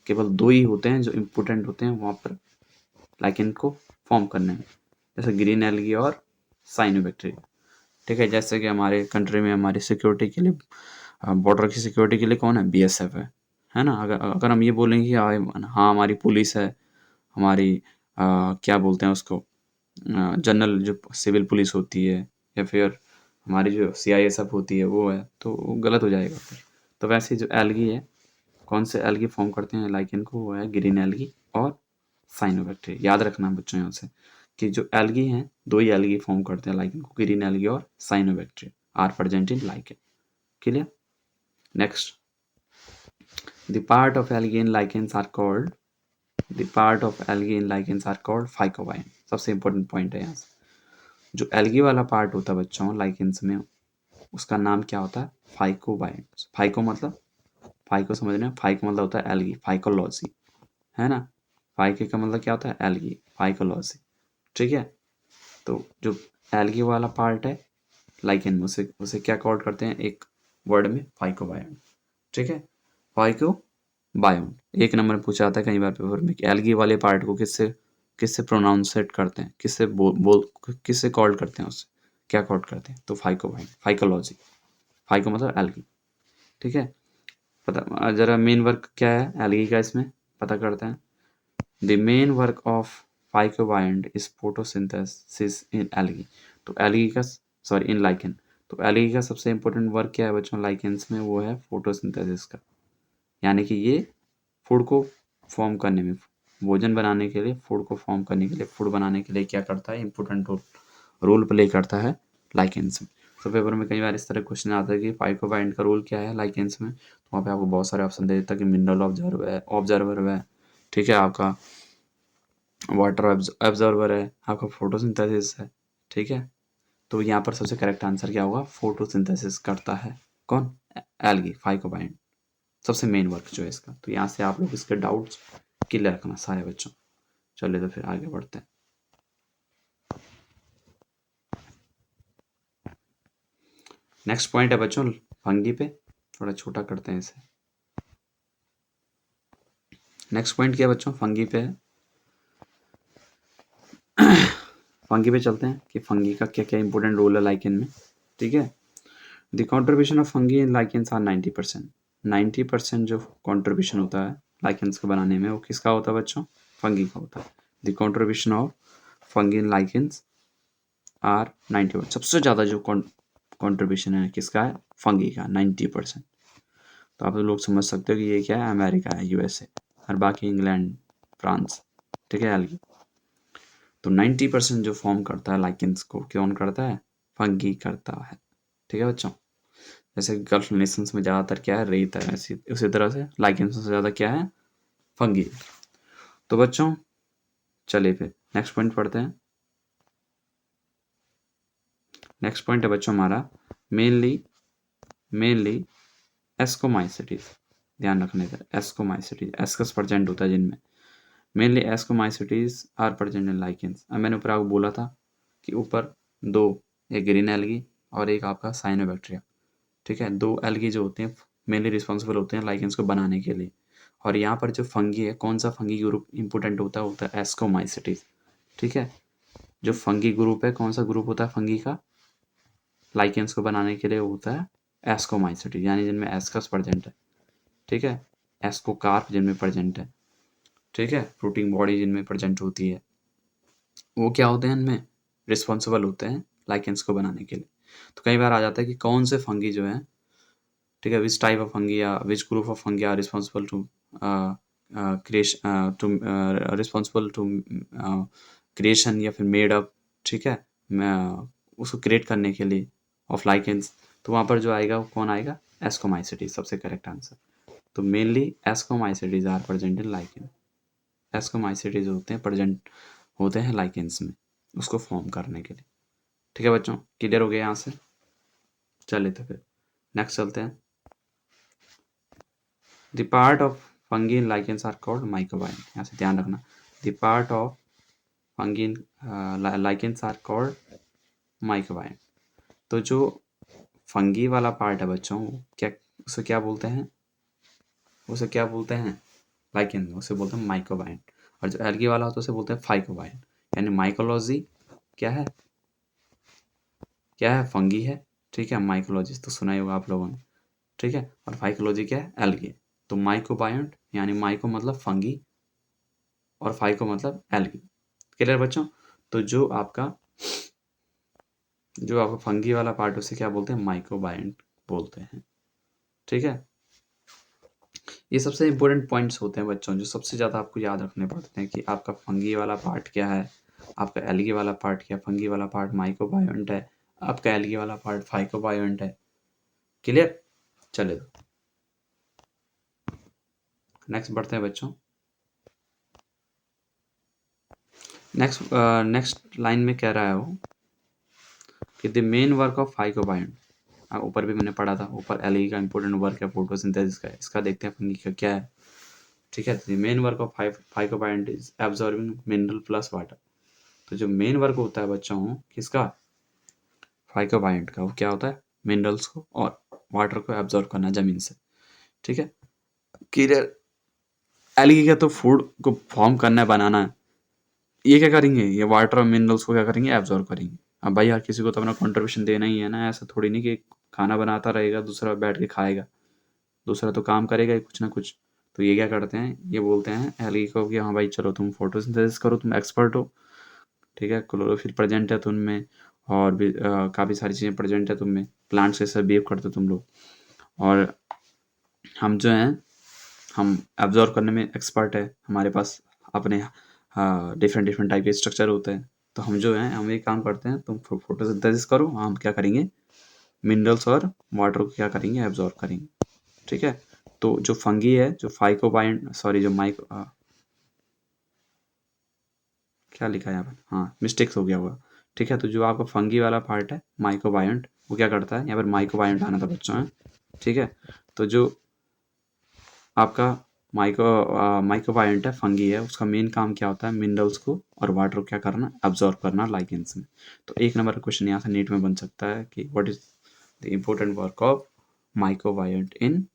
केवल दो ही होते हैं जो इम्पोर्टेंट होते हैं वहाँ पर लाइकेन को फॉर्म करने में, जैसे ग्रीन एल्गी और साइनोबैक्टीरिया। ठीक है, जैसे कि हमारे कंट्री में हमारी सिक्योरिटी के लिए, बॉर्डर की सिक्योरिटी के लिए कौन है? बीएसएफ है ना। अगर अगर हम ये बोलेंगे कि हाँ हमारी पुलिस है, हमारी क्या बोलते हैं उसको, जनरल जो सिविल पुलिस होती है, या फिर हमारी जो सीआईएसएफ होती है वो है, तो वो गलत हो जाएगा फिर। तो वैसे जो एल्गी है, कौन से एल्गी फॉर्म करते हैं लाइकेन को? वो है ग्रीन एल्गी और साइनोबैक्टीरिया। याद रखना बच्चों यहाँ से कि जो एल्गी हैं, दो ही एल्गी फॉर्म करते हैं लाइकेन को, ग्रीन एल्गी और cyanobacteria are present in lichen. Clear? Next, the part of algae in lichens are called phycobiont। सबसे इंपॉर्टेंट पॉइंट है यहाँ से, जो एल्गी वाला पार्ट होता है बच्चों लाइकेंस में, उसका नाम क्या होता है? फाइकोबाइंट। फाइको मतलब, फाइको समझ रहे हैं? फाइको मतलब होता है एल्गी, फाइकोलॉजी, है ना। फाइके का मतलब क्या होता है? Algae, phycology. ठीक है, तो जो एल्गी वाला पार्ट है लाइकेन में, उसे क्या कॉल करते हैं एक वर्ड में? फाइकोबायोंट। ठीक है, फाइकोबायोंट। एक नंबर में पूछा जाता है कई बार पेपर में कि एल्गी वाले पार्ट को किससे किससे प्रोनाउंसिएट करते हैं, किससे बोल किससे कॉल्ड करते हैं, उससे क्या कॉल्ड करते हैं? तो फाइकोबायोंट, फाइकोलॉजी। फाइको मतलब एल्गी। ठीक है, पता जरा मेन वर्क क्या है एल्गी का, इसमें पता करते हैं। The main work of phycobiont is photosynthesis in algae. तो एल्गी का, सॉरी, इन लाइकेन। तो एल्गी का सबसे इंपॉर्टेंट वर्क क्या है बच्चों लाइकेन्स में? वो है फोटोसिंथेसिस का। यानी कि ये फूड को फॉर्म करने में, भोजन बनाने के लिए, फूड को फॉर्म करने के लिए, फूड बनाने के लिए क्या करता है? इंपॉर्टेंट रोल प्ले करता है लाइकेन्स में। तो पेपर में कई बार इस तरह क्वेश्चन आता है कि फाइकोबायोंट का रोल क्या है लाइकेन्स में, तो वहाँ पे आपको बहुत सारे ऑप्शन दे देता है कि मिनरल ऑब्जर्वर है, ठीक है, आपका वाटर ऑब्जर्वर है, आपका फोटोसिंथेसिस है। ठीक है, तो यहाँ पर सबसे करेक्ट आंसर क्या होगा? फोटोसिंथेसिस करता है कौन? Algae, phycobiont. सबसे मेन वर्क जो है इसका। तो यहाँ से आप लोग इसके डाउट्स क्लियर रखना सारे बच्चों। चलिए तो फिर आगे बढ़ते हैं। नेक्स्ट पॉइंट है बच्चों फंगी पे, थोड़ा छोटा करते हैं इसे। नेक्स्ट पॉइंट क्या है बच्चों? फंगी पे है। फंगी पे चलते हैं कि फंगी का क्या क्या इंपॉर्टेंट रोल है लाइकेन में। ठीक है, the contribution of fungi in lichens are 90%। 90% जो कॉन्ट्रीब्यूशन होता है लाइकेन्स को बनाने में, वो किसका होता है बच्चों? फंगी का होता है। The contribution of fungi in lichens are 90%। सबसे ज़्यादा जो कॉन्ट्रीब्यूशन है किसका है? फंगी का, 90%। तो आप लोग समझ सकते हो कि ये क्या है? अमेरिका है, यूएसए, और बाकी इंग्लैंड, फ्रांस। ठीक है एल्गी। तो 90% जो फॉर्म करता है लाइकेंस को कौन करता है? फंगी करता है। ठीक है बच्चों, जैसे गल्फ नेशंस में ज़्यादातर क्या है? रेत है, ऐसी उसी तरह से लाइकेंस से ज़्यादा क्या है? फंगी। तो बच्चों चलिए फिर नेक्स्ट पॉइंट पढ़ते हैं। नेक्स्ट पॉइंट है बच्चों हमारा मेनली एस्कोमाइसिटीज। ध्यान रखने का, एस्कोमाइसिटीज एस्कस प्रेजेंट होता है जिनमें, mainly ascomycetes are present in lichens. अब मैंने ऊपर आपको बोला था कि ऊपर दो, एक ग्रीन एल्गी और एक आपका साइनोबैक्टीरिया। ठीक है, दो एल्गी जो होते हैं मेनली रिस्पॉन्सिबल होते हैं लाइकेंस को बनाने के लिए। और यहाँ पर जो फंगी है, कौन सा फंगी ग्रुप इंपोर्टेंट होता है एस्कोमाइसिटीज। ठीक है, जो फंगी ग्रुप है, कौन सा ग्रुप होता है फंगी का लाइकेंस को बनाने के लिए होता है? एस्कोमाइसिटीज, यानी जिनमें एस्कस प्रेजेंट है। ठीक है, एस्कोकार्प जिनमें प्रेजेंट है। ठीक है, फ्रूटिंग बॉडी जिनमें प्रेजेंट होती है, वो क्या होते हैं? इनमें रिस्पॉन्सिबल होते हैं लाइकेंस को बनाने के लिए। तो कई बार आ जाता है कि कौन से फंगी जो है, ठीक है, विच टाइप ऑफ फंगी या which group of fungi are responsible to creation, to responsible to creation या फिर मेड अप, ठीक है, उसको क्रिएट करने के लिए ऑफ लाइकेंस। तो वहाँ पर जो आएगा वो कौन आएगा? एस्कोमाइसिटीज, सबसे करेक्ट आंसर। तो mainly ascomycetes are present in lichen. Ascomycetes होते हैं प्रेजेंट होते हैं लाइकेंस में, उसको फॉर्म करने के लिए। ठीक है बच्चों, क्लियर हो गया यहाँ से? चलिए तो फिर नेक्स्ट चलते हैं। The part of fungi in lichens are called microbial. यहाँ से ध्यान रखना, the part of fungi in lichens are called microbial. तो जो फंगी वाला पार्ट है बच्चों, क्या उसे क्या बोलते हैं? उसे क्या बोलते हैं? लाइकेन, उसे बोलते हैं माइक्रोबाइल। और जो एल्गी वाला होता है उसे बोलते हैं फाइकोबाइल। यानी माइकोलॉजी क्या है? क्या है? फंगी है। ठीक है, माइकोलॉजिस्ट तो सुना ही होगा आप लोगों ने। ठीक है, और फाइकोलॉजी क्या है? एल्गी। तो माइकोबायोट यानी माइको मतलब फंगी और फाइको मतलब एल्गी। क्लियर बच्चों? तो जो आपका फंगी वाला पार्ट उसे क्या बोलते हैं? माइक्रोबायोट बोलते हैं। ठीक है, ये सबसे इंपॉर्टेंट पॉइंट्स होते हैं बच्चों, जो सबसे ज़्यादा आपको याद रखने पड़ते हैं कि आपका फंगी वाला पार्ट क्या है, आपका एल्गी वाला पार्ट क्या है। फंगी वाला पार्ट माइक्रोबायोट है, आपका एल्गी वाला पार्ट फाइकोबायोट है। क्लियर? चले तो नेक्स्ट बढ़ते हैं बच्चों। नेक्स्ट लाइन में कह रहा है वो कि द मेन वर्क ऑफ फाइकोबायोट। ऊपर भी मैंने पढ़ा था, ऊपर एल्गी का इंपॉर्टेंट वर्क है फोटोसिंथेसिस का। इसका देखते हैं फंगी का क्या है। ठीक है, the main work of phycobiont is absorbing mineral plus water. तो जो मेन वर्क होता है बच्चों किसका? फाइकोबायोट का, वो क्या होता है? मिनरल्स को और वाटर को एब्जॉर्ब करना जमीन से। ठीक है, क्लियर? एल्गी का तो फूड को फॉर्म करना है, बनाना है। ये क्या करेंगे? ये वाटर और मिनरल्स को क्या करेंगे? एब्जॉर्ब करेंगे। अब भाई हर किसी को तो अपना कंट्रीब्यूशन देना ही है ना, ऐसा थोड़ी नहीं कि खाना बनाता रहेगा दूसरा बैठ के खाएगा। दूसरा तो काम करेगा ही कुछ ना कुछ। तो ये क्या करते हैं? ये बोलते हैं एल्गी को कि हाँ भाई चलो तुम फोटोसिंथेसिस करो, तुम एक्सपर्ट हो। ठीक है, क्लोरोफिल प्रेजेंट है तुम में, और भी काफ़ी सारी चीज़ें प्रेजेंट है तुम में, प्लांट्स जैसे बिहेव करते हो तुम लोग। और हम जो हैं, हम एब्जॉर्व करने में एक्सपर्ट है, हमारे पास अपने डिफरेंट डिफरेंट टाइप के स्ट्रक्चर होते हैं। तो हम जो हैं, हम ये काम करते हैं, तुम फोटोसिंथेसिस करो, हम क्या करेंगे? मिनरल्स और वाटर को क्या करेंगे? एब्जॉर्व करेंगे। ठीक है, तो जो फंगी है, जो फाइकोबायोट, सॉरी जो क्या लिखा है यहाँ पर? हाँ, मिस्टेक्स हो गया होगा। ठीक है, तो जो आपका फंगी वाला पार्ट है माइक्रोबायोट, वो क्या करता है? यहाँ पर माइक्रोबायोट आना था बच्चों है। ठीक है, तो जो आपका माइक्रोबायोट है, फंगी है, उसका मेन काम क्या होता है? मिनरल्स को और वाटर को क्या करना? एब्जॉर्ब करना लाइकेंस में। तो एक नंबर का क्वेश्चन यहाँ से नीट में बन सकता है कि what is the important work of mycobiont in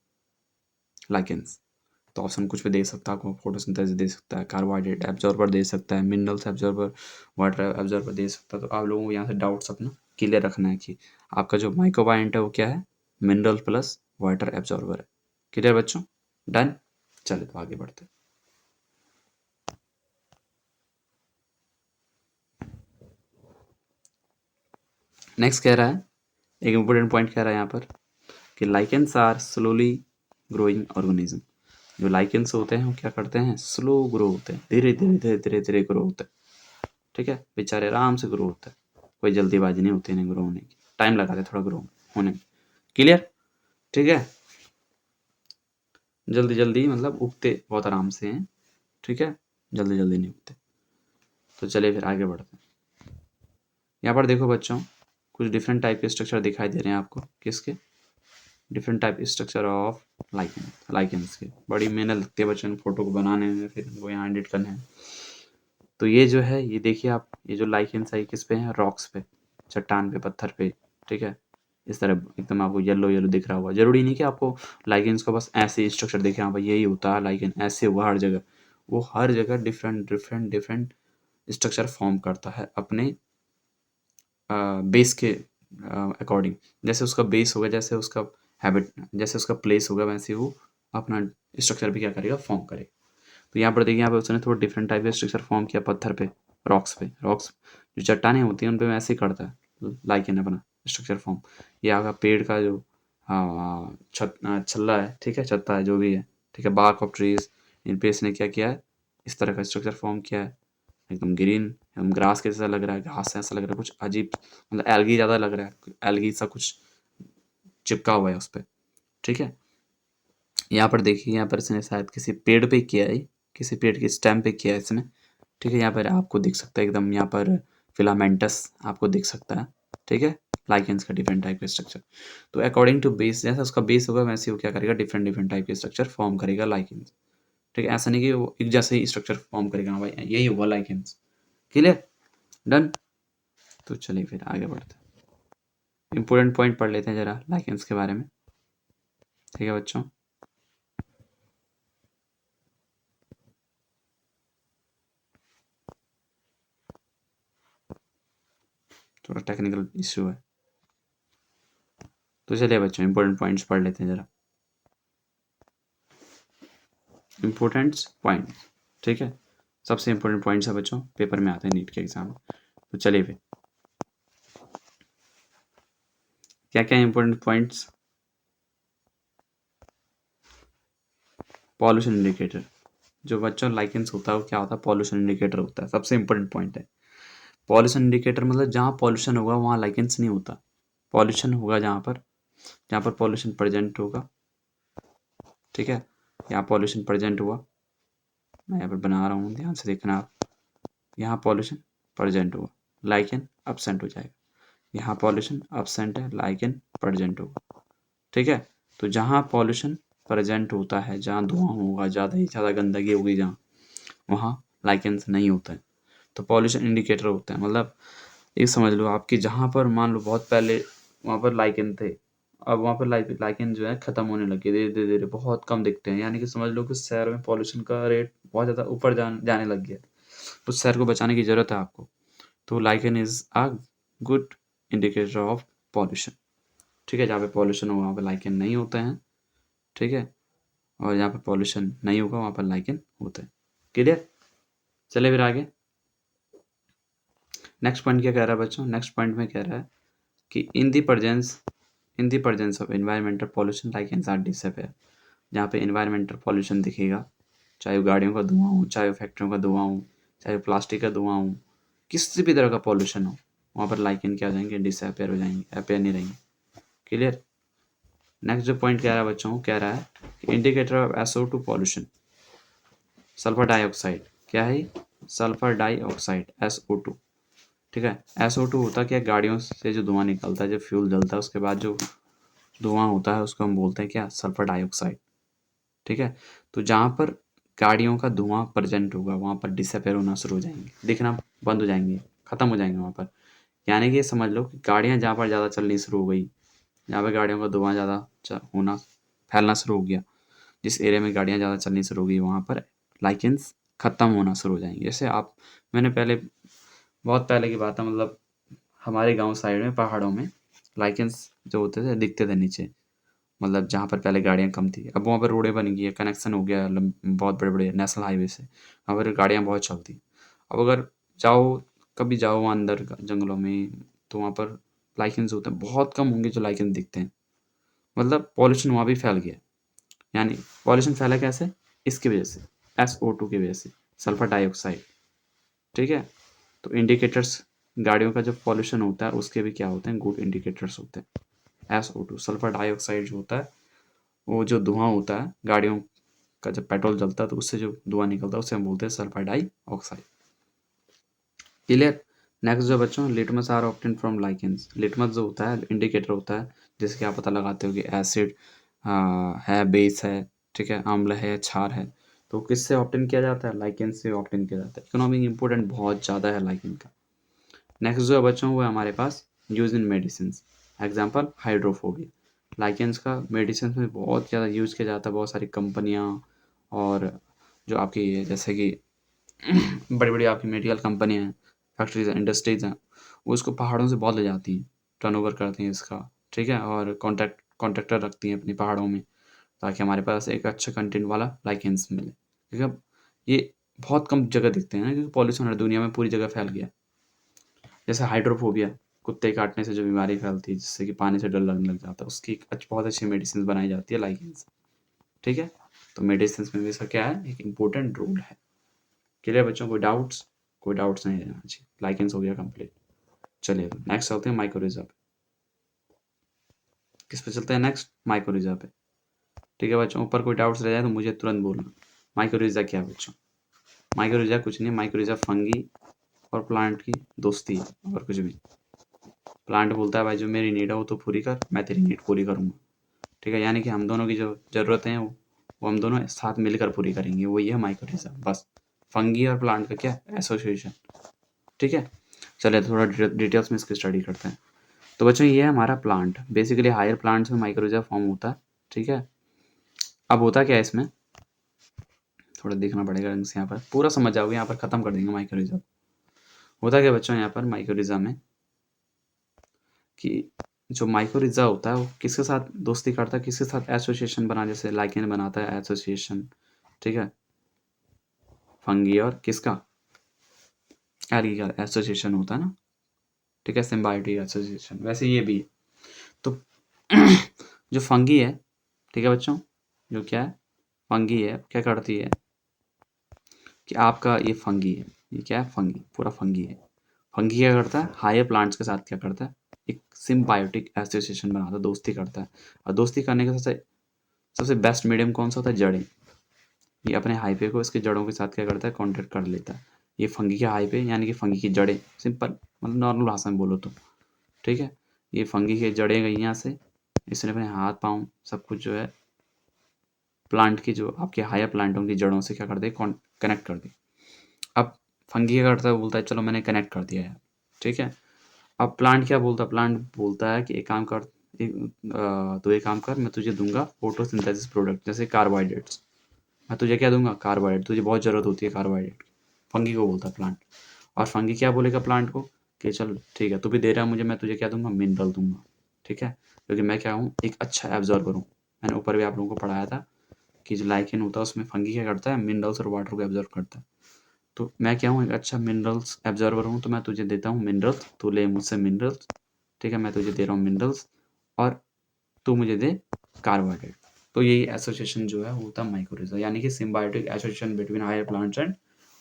lichens. तो ऑप्शन कुछ भी दे सकता है आपको, फोटोसिंथेसिस दे सकता है, कार्बोहाइड्रेट एब्जॉर्बर दे सकता है, मिनरल्स एब्जॉर्बर, वाटर एब्जॉर्बर दे सकता है। तो आप लोगों को यहाँ से डाउट्स अपना क्लियर रखना है कि आपका जो माइक्रोबायोट है वो क्या है? मिनरल प्लस वाटर एब्जॉर्बर है। क्लियर बच्चों? डन? चले तो आगे बढ़ते हैं। नेक्स्ट कह रहा है, एक इम्पोर्टेंट पॉइंट कह रहा है यहाँ पर कि lichens are slowly growing organism. जो लाइकेंस होते हैं वो क्या करते हैं? स्लो ग्रो होते हैं, धीरे धीरे धीरे धीरे धीरे ग्रो होते हैं। ठीक है, बेचारे आराम से ग्रो होता है, कोई जल्दीबाजी नहीं होती इन्हें ग्रो होने की, टाइम लगाते थोड़ा ग्रो होने में। क्लियर? ठीक है, जल्दी जल्दी मतलब उगते बहुत आराम से हैं, ठीक है, जल्दी जल्दी नहीं उगते। तो चलिए फिर आगे बढ़ते हैं। यहाँ पर देखो बच्चों, कुछ डिफरेंट टाइप के स्ट्रक्चर दिखाई दे रहे हैं आपको। किसके? Different type structure of lichens के। बड़ी मेहनत लगती है बच्चों फोटो को बनाने में, फिर इनको यहाँ एडिट करने में। तो ये जो है, ये देखिए आप, ये जो लाइकेंस है किस पे है? रॉक्स पे, चट्टान पे, पत्थर पे, ठीक है। इस तरह एकदम आपको येलो येलो दिख रहा होगा। जरूरी नहीं कि आपको लाइकेंस को बस ऐसे स्ट्रक्चर दिखे, हाँ भाई यही होता है लाइकेन, ऐसे हुआ हर जगह। वो हर जगह different different different structure form करता है अपने बेस के अकॉर्डिंग। जैसे उसका बेस होगा, जैसे उसका हैबिट, जैसे उसका प्लेस होगा, वैसे वो अपना स्ट्रक्चर भी क्या करेगा? फॉर्म करेगा। तो यहाँ पर देखिए, यहाँ पे उसने थोड़ा डिफरेंट टाइप का स्ट्रक्चर फॉर्म किया पत्थर पे, रॉक्स पे। रॉक्स जो चट्टानें होती हैं उन पे वैसे ही करता है लाइकेन अपना स्ट्रक्चर फॉर्म। ये आपका पेड़ का जो छल्ला है, ठीक है, छत्ता है, जो भी है, ठीक है, बार्क ऑफ ट्रीज, इन पे इसने क्या किया है? इस तरह का स्ट्रक्चर फॉर्म किया है। एकदम ग्रीन, एकदम ग्रास के जैसा लग रहा है, घास ऐसा लग रहा है, कुछ अजीब, मतलब एल्गी ज़्यादा लग रहा है, एल्गी सा कुछ चिपका हुआ है उस पर, ठीक है। यहाँ पर देखिए, यहाँ पर इसने शायद किसी पेड़ पे किया है, किसी पेड़ के स्टेम पे किया है इसने, ठीक है। यहाँ पर आपको दिख सकता है एकदम, यहाँ पर फिलामेंटस आपको दिख सकता है, ठीक है। लाइकेंस का डिफरेंट टाइप का स्ट्रक्चर। तो अकॉर्डिंग टू बेस, जैसा उसका बेस होगा वैसे वो क्या करेगा? डिफरेंट डिफरेंट टाइप के स्ट्रक्चर फॉर्म करेगा लाइकेंस, ठीक है। ऐसा नहीं कि वो एक जैसे ही स्ट्रक्चर फॉर्म करेगा, हाँ भाई यही हुआ लाइकेंस। क्लियर? डन। तो चलिए फिर आगे बढ़ते हैं, इंपॉर्टेंट पॉइंट पढ़ लेते हैं जरा लाइकेंस के बारे में, ठीक है बच्चों। थोड़ा टेक्निकल इश्यू है, तो चलिए बच्चों इंपॉर्टेंट पॉइंट्स पढ़ लेते हैं जरा। इंपॉर्टेंट पॉइंट, ठीक है, सबसे इंपॉर्टेंट पॉइंट्स है बच्चों, पेपर में आते हैं नीट के एग्जाम में। तो चलिए फिर, क्या क्या इंपॉर्टेंट पॉइंट्स? पॉल्यूशन इंडिकेटर, जो बच्चों लाइकेंस होता है वो क्या होता है? पॉल्यूशन इंडिकेटर होता है, सबसे इंपॉर्टेंट पॉइंट है। पॉल्यूशन इंडिकेटर मतलब जहाँ पॉल्यूशन होगा वहाँ लाइकेंस नहीं होता। पॉल्यूशन होगा जहाँ पर पॉल्यूशन प्रेजेंट होगा, ठीक है। यहाँ पॉल्यूशन प्रेजेंट हुआ, मैं यहाँ पर बना रहा हूँ, ध्यान से देखना आप। यहाँ पॉल्यूशन प्रेजेंट हुआ, लाइकेन absent हो जाएगा। यहाँ पॉल्यूशन absent है, लाइकेन प्रेजेंट होगा, ठीक है। तो जहाँ पॉल्यूशन प्रेजेंट होता है, जहाँ धुआं होगा, ज़्यादा ही ज़्यादा गंदगी होगी जहाँ, वहाँ लाइकेंस नहीं होता है। तो पॉल्यूशन इंडिकेटर होता है, मतलब ये समझ लो आपकी, जहाँ पर मान लो बहुत पहले वहाँ पर लाइकेन थे, अब वहाँ पर लाइकेन जो है ख़त्म होने लगे, धीरे धीरे धीरे बहुत कम दिखते हैं। यानी कि समझ लो कि शहर में पॉल्यूशन का रेट बहुत ज़्यादा ऊपर जाने लग गया। उस शहर को बचाने की ज़रूरत है आपको। तो lichen is a good indicator of pollution, ठीक है। जहाँ पे पॉल्यूशन हो वहाँ पर लाइकेन नहीं होते हैं, ठीक है। और जहाँ पर पॉल्यूशन नहीं होगा वहाँ पर लाइकेन होते हैं। क्लियर? चलिए फिर आगे, नेक्स्ट पॉइंट क्या कह रहा है बच्चों? नेक्स्ट पॉइंट में कह रहा है कि in the presence of environmental pollution lichens are disappear. जहाँ पे एनवायरमेंटल पॉल्यूशन दिखेगा, चाहे वो गाड़ियों का धुआं हो, चाहे वो फैक्ट्रियों का धुआं हो, चाहे वो प्लास्टिक का धुआं हो, किसी भी तरह का पॉल्यूशन हो, वहाँ पर लाइकेन क्या हो जाएंगे? डिसअपियर हो जाएंगे, अपेयर नहीं रहेंगे। क्लियर? नेक्स्ट जो पॉइंट कह रहा है बच्चों, कह रहा है कि indicator of SO2 pollution, sulphur dioxide, क्या है? सल्फर डाइऑक्साइड, SO2, ठीक है। SO2 होता क्या? गाड़ियों से जो धुआं निकलता है, जो फ्यूल जलता है उसके बाद जो धुआं होता है उसको हम बोलते हैं क्या? सल्फर डाइऑक्साइड, ठीक है। तो जहाँ पर गाड़ियों का धुआं प्रेजेंट होगा वहाँ पर डिसअपेयर होना शुरू हो जाएंगे, दिखना बंद हो जाएंगे, ख़त्म हो जाएंगे वहाँ पर। यानी कि ये समझ लो कि गाड़ियाँ जहाँ पर ज़्यादा चलनी शुरू हो गई, जहाँ पर गाड़ियों का धुआं ज़्यादा होना, फैलना शुरू हो गया, जिस एरिया में गाड़ियाँ ज़्यादा चलनी शुरू हो गई वहाँ पर लाइकेंस ख़त्म होना शुरू हो जाएंगे। जैसे आप, मैंने पहले, बहुत पहले की बात है, मतलब हमारे गांव साइड में पहाड़ों में लाइकेंस जो होते थे दिखते थे नीचे, मतलब जहाँ पर पहले गाड़ियाँ कम थी। अब वहाँ पर रोडें बन गई है, कनेक्शन हो गया बहुत बड़े बड़े नेशनल हाईवे से, वहाँ पर गाड़ियाँ बहुत चलती। अब अगर जाओ, कभी जाओ वहाँ अंदर जंगलों में, तो वहाँ पर लाइकेंस होते हैं, बहुत कम होंगे जो लाइकेंस दिखते हैं। मतलब पॉल्यूशन वहाँ भी फैल गया। यानी पॉल्यूशन फैला कैसे? इसकी वजह से, SO2 की वजह से, सल्फर डाइऑक्साइड, ठीक है। तो इंडिकेटर्स गाड़ियों का जो पॉल्यूशन होता है उसके भी क्या होते हैं, गुड इंडिकेटर्स होते हैं। SO2 सल्फर डाइऑक्साइड जो होता है, वो जो धुआं होता है गाड़ियों का, जब पेट्रोल जलता है तो उससे जो धुआं निकलता है उसे हम बोलते हैं सल्फर डाइऑक्साइड। क्लियर। नेक्स्ट जो बच्चों, litmus are obtain from lichens. Litmus जो होता है इंडिकेटर होता है जिसके आप पता लगाते हो कि एसिड है, बेस है, ठीक है, अम्ल है, क्षार है। तो किससे ऑब्टेन किया जाता है, लाइकेन से ऑब्टेन किया जाता है। इकोनॉमिक इंपोर्टेंट बहुत ज़्यादा है लाइकेन का। नेक्स्ट जो है बच्चों वो है हमारे पास use in medicine. Example hydrophobia. Lichens का मेडिसिन में बहुत ज़्यादा यूज़ किया जाता है। बहुत सारी कंपनियाँ और जो आपकी जैसे कि बड़ी बड़ी आपकी मेडिकल कंपनियाँ हैं, फैक्ट्रीज हैं, इंडस्ट्रीज हैं, वो इसको पहाड़ों से बहुत ले जाती हैं, टर्नओवर करती हैं इसका, ठीक है, और कॉन्ट्रैक्टर रखती हैं अपनी पहाड़ों में, ताकि हमारे पास एक अच्छा कंटेंट वाला लाइकेंस मिले। क्योंकि अब ये बहुत कम जगह दिखते हैं ना, क्योंकि पॉल्यूशन हर दुनिया में पूरी जगह फैल गया। जैसे हाइड्रोफोबिया, कुत्ते काटने से जो बीमारी फैलती है जिससे कि पानी से डर लगने लग जाता है, उसकी एक बहुत अच्छी मेडिसिन बनाई जाती है लाइकेंस, ठीक है। तो मेडिसिन में भी इसका क्या है, एक इम्पोर्टेंट रोल है। क्लियर बच्चों, कोई डाउट्स? कोई डाउट्स नहीं रहना चाहिए। लाइकेंस हो गया कंप्लीट। चलिए नेक्स्ट चलते हैं माइक्रोरिजा पे। किस पे चलते हैं नेक्स्ट, माइक्रोरिजा पे, ठीक है बच्चों। ऊपर कोई डाउट्स रह जाए तो मुझे तुरंत बोलना। माइक्रोरिजा क्या है बच्चों? माइक्रोरिजा कुछ नहीं, माइक्रोरिजा फंगी और प्लांट की दोस्ती है, और कुछ भी। प्लांट बोलता है भाई जो मेरी नीड है वो तो पूरी कर, मैं तेरी नीड पूरी करूँगा, ठीक है। यानी कि हम दोनों की जो ज़रूरतें हैं वो हम दोनों साथ मिलकर पूरी करेंगे, वही है माइक्रोरिजा। बस फंगी और प्लांट का क्या, एसोसिएशन, ठीक है। चलिए थोड़ा डिटेल्स में इसकी स्टडी करते हैं। तो बच्चों ये है हमारा प्लांट। बेसिकली हायर प्लांट्स में माइक्रोरिजा फॉर्म होता है, ठीक है। अब होता क्या है इसमें, थोड़ा देखना पड़ेगा इनसे, यहाँ पर पूरा समझ जाओगे, यहाँ पर खत्म कर देंगे माइक्रोरिजा। होता क्या बच्चों यहाँ पर माइक्रोरिजा में, कि जो माइक्रोरिजा होता है वो किसके साथ दोस्ती करता है, किसके साथ एसोसिएशन बना, जैसे लाइकेन बनाता है एसोसिएशन, ठीक है, फंगी और किसका, एल्गी का एसोसिएशन होता है ना, ठीक है, सिम्बायोटिक एसोसिएशन। वैसे ये भी है। तो जो फंगी है, ठीक है बच्चों, जो क्या है, फंगी है, क्या करती है कि आपका ये फंगी है, ये क्या है, फंगी, पूरा फंगी है। फंगी क्या करता है, हायर प्लांट्स के साथ क्या करता है, एक सिम्बायोटिक एसोसिएशन बनाता है, दोस्ती करता है। और दोस्ती करने का सबसे सबसे बेस्ट मीडियम कौन सा होता है, जड़ें। ये अपने हाइपे को इसके जड़ों के साथ क्या करता है, कॉन्टेक्ट कर लेता है। ये फंगी के हाइपे यानी कि फंगी की जड़ें, सिंपल मतलब नॉर्मल भाषा में बोलो तो, ठीक है। ये फंगी की जड़ें गई यहाँ से, इसने अपने हाथ पाँव सब कुछ जो है प्लांट की, जो आपके हायर प्लांटों की जड़ों से क्या कर दे, कनेक्ट कर दे। अब फंगी क्या करता है, बोलता है चलो मैंने कनेक्ट कर दिया है, ठीक है। अब प्लांट क्या बोलता है, प्लांट बोलता है कि एक काम कर, तो एक काम कर, मैं तुझे दूंगा फोटोसिंथेसिस प्रोडक्ट, जैसे कार्बोहाइड्रेट्स। मैं तुझे क्या दूंगा, कार्बोहाइड्रेट, तुझे बहुत ज़रूरत होती है कार्बोहाइड्रेट की। फंगी को बोलता है प्लांट। और फंगी क्या बोलेगा प्लांट को, कि चल ठीक है, तू भी दे रहा है मुझे, मैं तुझे क्या दूंगा, मिनरल दूंगा, ठीक है। क्योंकि मैं क्या हूँ, एक अच्छा एब्जॉर्बर हूँ। मैंने ऊपर भी आप लोगों को पढ़ाया था कि जो लाइकेन होता है उसमें फंगी क्या करता है, मिनरल्स और वाटर को एब्जॉर्ब करता है। तो मैं क्या हूँ, एक अच्छा मिनरल्स एब्जॉर्बर हूँ, तो मैं तुझे देता हूँ मिनरल्स, तू ले मुझसे मिनरल्स, ठीक है, मैं तुझे दे रहा हूँ मिनरल्स, और तू मुझे दे कार्बोहाइड्रेट। तो यही एसोसिएशन जो है वो होता है माइक्रोरिजा, यानी कि symbiotic association between higher plants and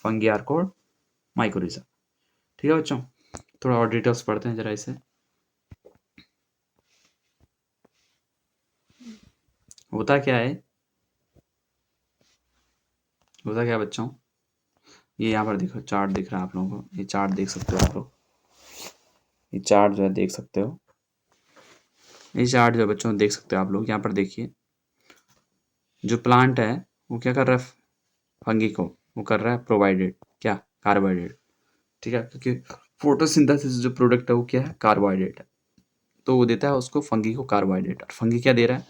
fungi are called mycorrhiza, ठीक है बच्चों। थोड़ा और डिटेल्स पढ़ते हैं जरा इसे। होता क्या है, होता क्या है बच्चों, ये यहाँ पर देखो चार्ट दिख रहा है आप लोगों को, ये चार्ट देख सकते हो आप लोग, ये चार्ट जो है देख सकते हो, ये चार्ट जो है बच्चों देख सकते हो आप लोग, यहाँ पर देखिए। जो प्लांट है वो क्या कर रहा है, फंगी को वो कर रहा है प्रोवाइडेड क्या, कार्बोहाइड्रेट, ठीक है। क्योंकि फोटोसिंथेसिस जो प्रोडक्ट है वो क्या है, कार्बोहाइड्रेट है। तो वो देता है उसको फंगी को कार्बोहाइड्रेट, और फंगी क्या दे रहा है,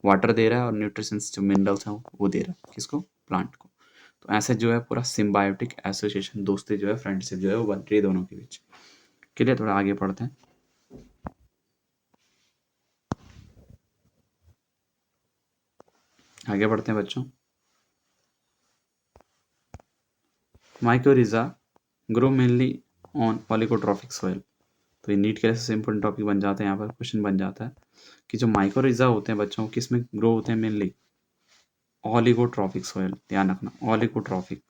वाटर दे रहा है, और न्यूट्रिशंस जो मिनरल्स हैं वो दे रहा है किसको, प्लांट को। तो ऐसे जो है पूरा सिम्बायोटिक एसोसिएशन, दोस्ती जो है, फ्रेंडशिप जो है वो बन रही है दोनों के बीच। क्लियर, थोड़ा आगे पढ़ते हैं। आगे बढ़ते हैं बच्चों। माइक्रोरिजा ग्रो मेनली ऑन ऑलिगोट्रॉफिक सॉइल। तो ये नीट के लिए इंपॉर्टेंट टॉपिक बन जाते हैं, यहाँ पर क्वेश्चन बन जाता है कि जो माइक्रोरिजा होते हैं बच्चों किस में ग्रो होते हैं, मेनली ऑलिगोट्रॉफिक सॉइल, ध्यान रखना, ऑलिगोट्रॉफिक,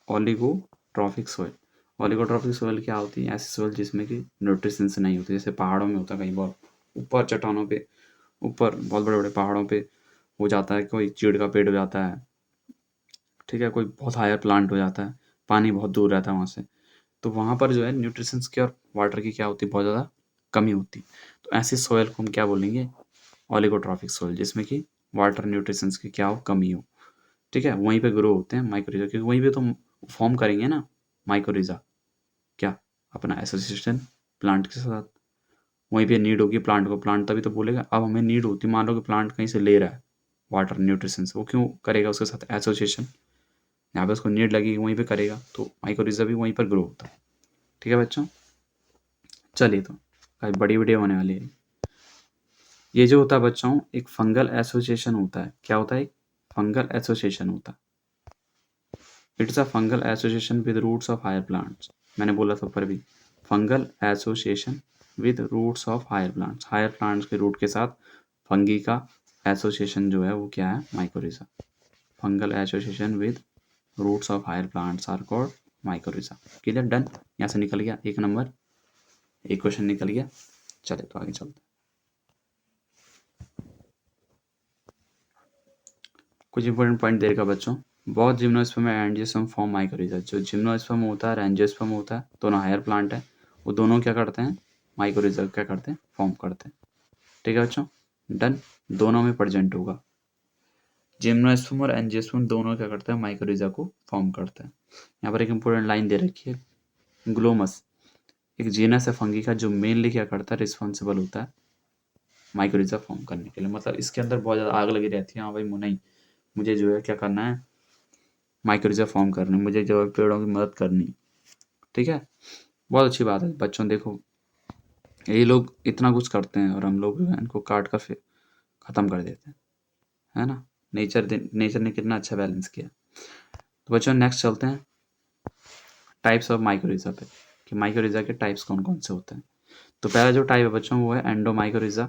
ऑलिगोट्रॉफिक सॉइल। ऑलिगोट्रॉफिक सोइल क्या होती है? ऐसी सोइल जिसमें कि न्यूट्रिशंस नहीं होती, जैसे पहाड़ों में होता है कहीं बहुत ऊपर चट्टानों पे, ऊपर बहुत बड़े बड़े पहाड़ों पे हो जाता है, कोई चीड़ का पेड़ हो जाता है, ठीक है, कोई बहुत हायर प्लांट हो जाता है, पानी बहुत दूर रहता है वहाँ से, तो वहाँ पर जो है न्यूट्रिशंस की और वाटर की क्या होती है, बहुत ज़्यादा कमी होती। तो ऐसी सोयल को हम क्या बोलेंगे? ऑलिगोट्रॉफिक सोइल, जिसमें कि वाटर न्यूट्रिशंस की क्या हो, कमी हो, ठीक है। वहीं पे ग्रो होते हैं माइक्रोरिजा, क्योंकि वहीं पे तो फॉर्म करेंगे ना माइक्रोरिजा, क्या, अपना एसोसिएशन प्लांट के साथ। वहीं पे नीड होगी प्लांट को, प्लांट तभी तो बोलेगा। अब हमें नीड होती, मान लो कि प्लांट कहीं से ले रहा है वाटर न्यूट्रिशंस, वो क्यों करेगा उसके साथ एसोसिएशन? यहाँ पे उसको नीड लगेगी, वहीं पे करेगा, तो माइक्रोरिजा भी वहीं पर ग्रो होता है, ठीक है बच्चों। चलिए, तो काफ़ी बड़ी वीडियो होने वाली है। ये जो होता है बच्चों, एक फंगल एसोसिएशन होता है। क्या होता है? एक फंगल एसोसिएशन होता है। It's a fungal association with roots of higher plants. मैंने बोला था ऊपर भी, fungal association with roots of higher plants. Higher plants के रूट के साथ फंगी का एसोसिएशन जो है वो क्या है? Mycorrhiza. Fungal association with roots of higher plants are called mycorrhiza. Clear? Done. यहाँ से निकल गया एक नंबर, एक क्वेश्चन निकल गया। चले तो आगे चलते। कुछ इंपॉर्टेंट पॉइंट देगा बच्चों। बहुत gymnosperm and angiosperm form mycorrhiza. जो जिम्नोस्पर्म होता है और एंजियोस्पर्म होता है, दोनों हायर प्लांट है, वो दोनों क्या करते हैं? माइकोरिजा क्या करते हैं? फॉर्म करते हैं, ठीक है बच्चों। डन। दोनों में प्रेजेंट होगा। जिम्नोस्पर्म और एंजियोस्पर्म दोनों क्या करते हैं? माइकोरिजा को फॉर्म करते हैं। यहाँ पर एक इंपॉर्टेंट लाइन दे रखी है, ग्लोमस एक जीनस है फंगी का, जो मेनली क्या करता है? रिस्पॉन्सिबल होता है माइकोरिजा फॉर्म करने के लिए। मतलब इसके अंदर बहुत ज़्यादा आग लगी रहती है, हाँ भाई नहीं, मुझे जो है क्या करना है? माइक्रोरिजा फॉर्म करनी, मुझे जो है पेड़ों की मदद करनी, ठीक है। बहुत अच्छी बात है बच्चों। देखो, ये लोग इतना कुछ करते हैं और हम लोग जो है इनको काट कर फिर ख़त्म कर देते हैं, है ना। नेचर ने कितना अच्छा बैलेंस किया। तो बच्चों नेक्स्ट चलते हैं टाइप्स ऑफ माइक्रोरिजा पे, कि माइक्रोरिजा के टाइप्स कौन कौन से होते हैं। तो पहला जो टाइप है बच्चों वो है एंडोमाइक्रोरिजा,